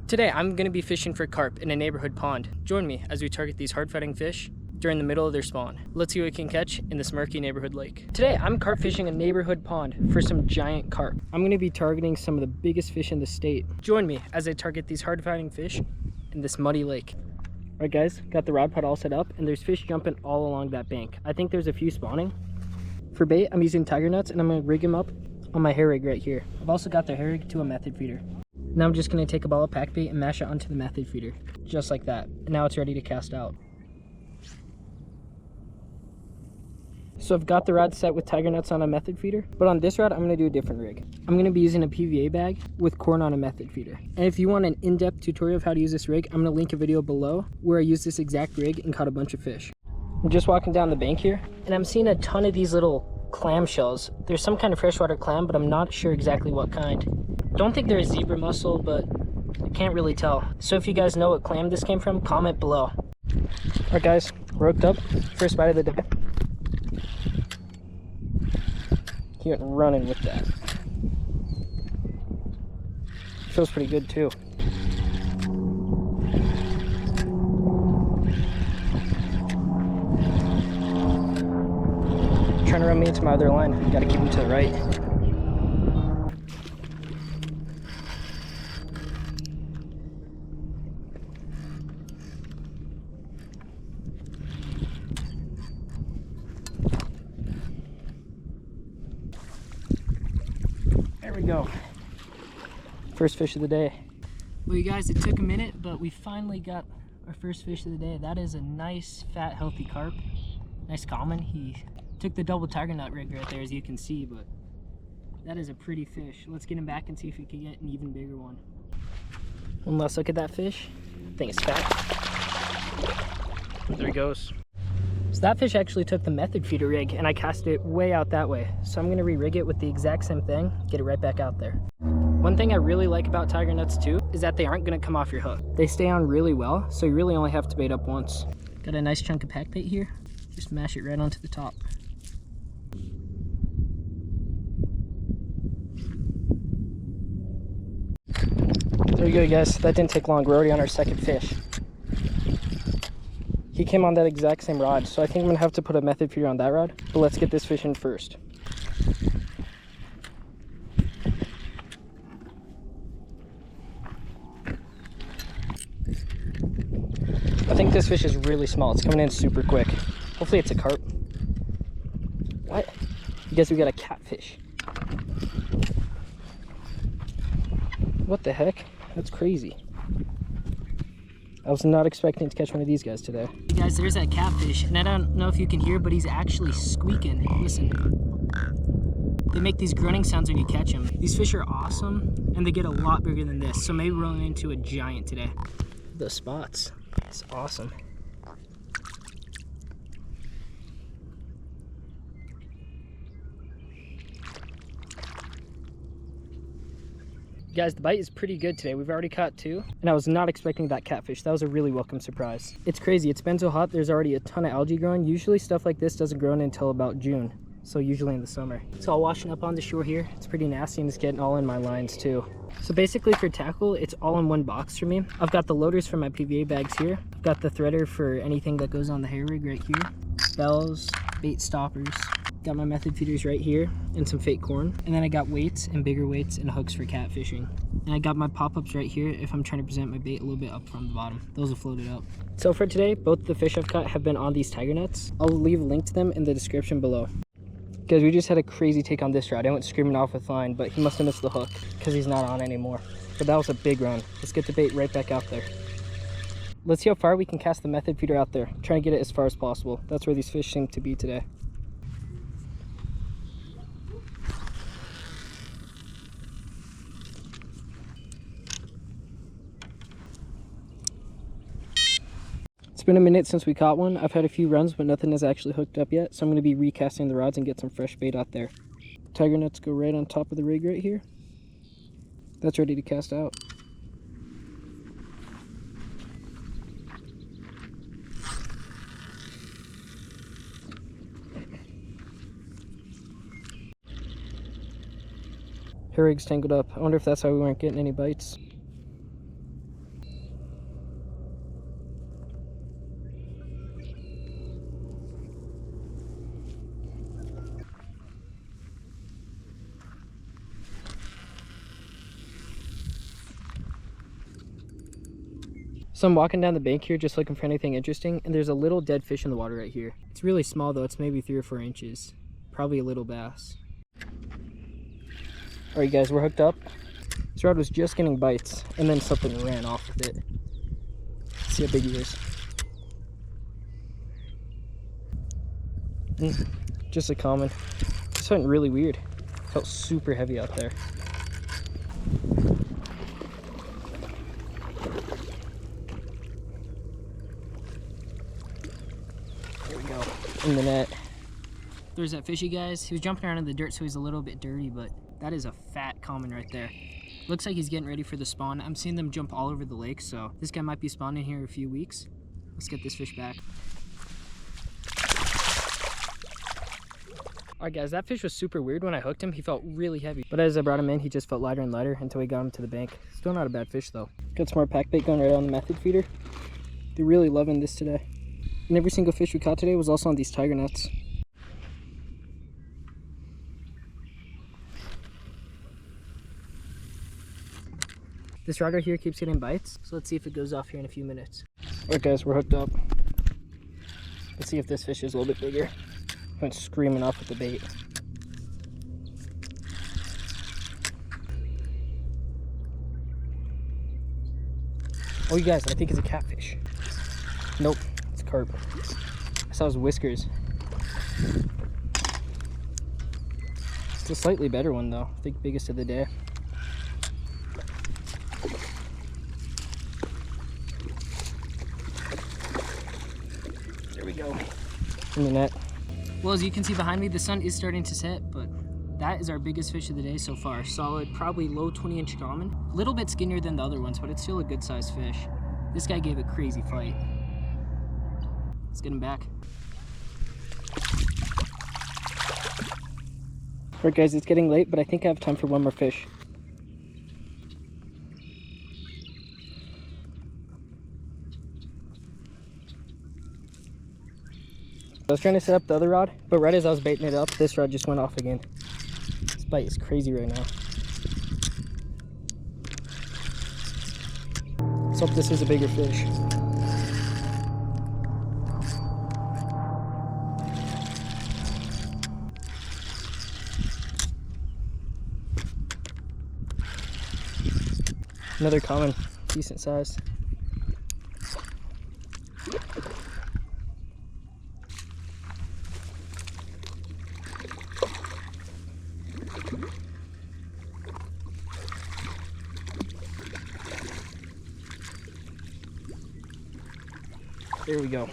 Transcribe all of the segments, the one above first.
Today I'm going to be fishing for carp in a neighborhood pond. Join me as we target these hard-fighting fish during the middle of their spawn. Let's see what we can catch in this murky neighborhood lake. Today I'm carp fishing a neighborhood pond for some giant carp. I'm going to be targeting some of the biggest fish in the state. Join me as I target these hard-fighting fish in this muddy lake. Alright guys, got the rod pod all set up and there's fish jumping all along that bank. I think there's a few spawning. For bait, I'm using tiger nuts and I'm going to rig them up on my hair rig right here. I've also got the hair rig to a method feeder. Now I'm just going to take a ball of pack bait and mash it onto the method feeder, just like that. And now it's ready to cast out. So I've got the rod set with tiger nuts on a method feeder, but on this rod I'm going to do a different rig. I'm going to be using a PVA bag with corn on a method feeder. And if you want an in-depth tutorial of how to use this rig, I'm going to link a video below where I use this exact rig and caught a bunch of fish. I'm just walking down the bank here and I'm seeing a ton of these little clam shells. There's some kind of freshwater clam, but I'm not sure exactly what kind. Don't think they're a zebra mussel, but I can't really tell. So if you guys know what clam this came from, comment below. Alright guys, we're hooked up. First bite of the day. He went running with that. Feels pretty good too. Trying to run me into my other line. Gotta keep him to the right. There we go. First fish of the day. Well, you guys, it took a minute, but we finally got our first fish of the day. That is a nice, fat, healthy carp. Nice common. He took the double tiger nut rig right there, as you can see, but that is a pretty fish. Let's get him back and see if we can get an even bigger one. One last look at that fish. I think it's fat. There he goes. So that fish actually took the method feeder rig and I cast it way out that way. So I'm going to re-rig it with the exact same thing, get it right back out there. One thing I really like about tiger nuts too is that they aren't going to come off your hook. They stay on really well, so you really only have to bait up once. Got a nice chunk of pack bait here. Just mash it right onto the top. There you go guys, that didn't take long. We're already on our second fish. He came on that exact same rod, so I think I'm gonna have to put a method feeder on that rod, but let's get this fish in first. I think this fish is really small. It's coming in super quick. Hopefully it's a carp. What? I guess we got a catfish. What the heck? That's crazy. I was not expecting to catch one of these guys today. Hey guys, there's that catfish, and I don't know if you can hear, but he's actually squeaking. Listen. They make these grunting sounds when you catch them. These fish are awesome, and they get a lot bigger than this, so maybe we're running into a giant today. The spots. It's awesome. Guys, the bite is pretty good today. We've already caught two, and I was not expecting that catfish. That was a really welcome surprise. It's crazy. It's been so hot, there's already a ton of algae growing. Usually stuff like this doesn't grow until about June, so usually in the summer. It's all washing up on the shore here. It's pretty nasty, and it's getting all in my lines too. So basically for tackle, it's all in one box for me. I've got the loaders for my PVA bags here. I've got the threader for anything that goes on the hair rig right here. Bells, bait stoppers. Got my method feeders right here and some fake corn. And then I got weights and bigger weights and hooks for catfishing. And I got my pop-ups right here if I'm trying to present my bait a little bit up from the bottom. Those will float it up. So for today, both the fish I've caught have been on these tiger nuts. I'll leave a link to them in the description below. Guys, we just had a crazy take on this rod. I went screaming off with line, but he must have missed the hook because he's not on anymore. But that was a big run. Let's get the bait right back out there. Let's see how far we can cast the method feeder out there. I'm trying to get it as far as possible. That's where these fish seem to be today. It's been a minute since we caught one. I've had a few runs, but nothing has actually hooked up yet, so I'm going to be recasting the rods and get some fresh bait out there. Tiger nuts go right on top of the rig right here. That's ready to cast out. Hair rig's tangled up. I wonder if that's why we weren't getting any bites. So I'm walking down the bank here just looking for anything interesting, and there's a little dead fish in the water right here. It's really small though, it's maybe 3 or 4 inches. Probably a little bass. Alright guys, we're hooked up. This rod was just getting bites, and then something ran off with it. Let's see how big he is. Just a common. This felt really weird. Felt super heavy out there. There we go. In the net. There's that fishy, guys. He was jumping around in the dirt, so he's a little bit dirty, but that is a fat common right there. Looks like he's getting ready for the spawn. I'm seeing them jump all over the lake, so this guy might be spawning here in a few weeks. Let's get this fish back. Alright guys, that fish was super weird. When I hooked him, he felt really heavy. But as I brought him in, he just felt lighter and lighter until we got him to the bank. Still not a bad fish though. Got some more pack bait going right on the method feeder. They're really loving this today. And every single fish we caught today was also on these tiger nets. This rod right here keeps getting bites, so let's see if it goes off here in a few minutes. Alright guys, we're hooked up. Let's see if this fish is a little bit bigger. Went screaming off with the bait. Oh you guys, I think it's a catfish. Nope, it's carp. I saw his whiskers. It's a slightly better one though. I think biggest of the day. There we go. In the net. Well, as you can see behind me, the sun is starting to set, but that is our biggest fish of the day so far. Solid, probably low 20-inch common. A little bit skinnier than the other ones, but it's still a good sized fish. This guy gave a crazy fight. Let's get him back. Alright guys, it's getting late, but I think I have time for one more fish. I was trying to set up the other rod, but right as I was baiting it up, this rod just went off again. This bite is crazy right now. Let's hope this is a bigger fish. Another common, decent size. There we go.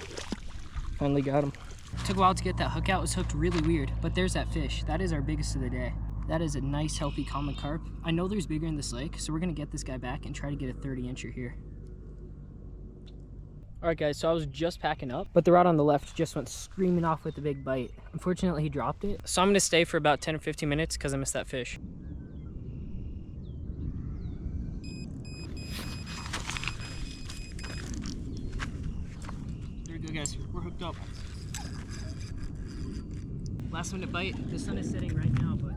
Finally got him. Took a while to get that hook out. It was hooked really weird, but there's that fish. That is our biggest of the day. That is a nice, healthy common carp. I know there's bigger in this lake, so we're gonna get this guy back and try to get a 30-incher here. All right, guys, so I was just packing up, but the rod on the left just went screaming off with a big bite. Unfortunately, he dropped it. So I'm gonna stay for about 10 or 15 minutes because I missed that fish. There we go, guys, we're hooked up. Last one to bite. The sun is setting right now, but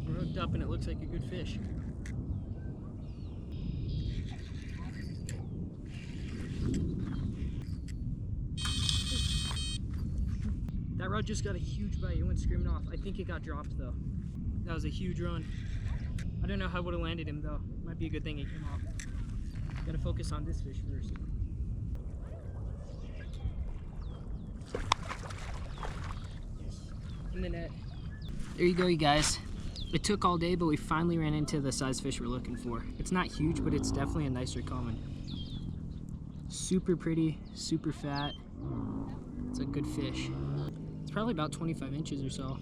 we're hooked up and it looks like a good fish. That rod just got a huge bite. It went screaming off. I think it got dropped though. That was a huge run. I don't know how I would have landed him though. Might be a good thing it came off. Gotta focus on this fish first. In the net. There you go, you guys. It took all day, but we finally ran into the size fish we're looking for. It's not huge, but it's definitely a nicer common. Super pretty, super fat. It's a good fish. It's probably about 25 inches or so.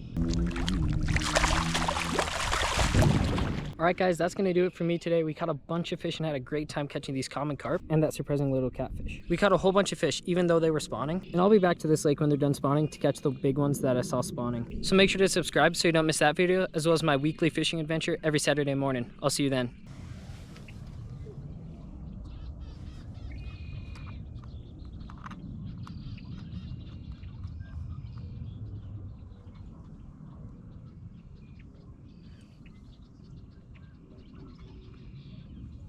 Alright guys, that's going to do it for me today. We caught a bunch of fish and had a great time catching these common carp and that surprising little catfish. We caught a whole bunch of fish even though they were spawning. And I'll be back to this lake when they're done spawning to catch the big ones that I saw spawning. So make sure to subscribe so you don't miss that video, as well as my weekly fishing adventure every Saturday morning. I'll see you then.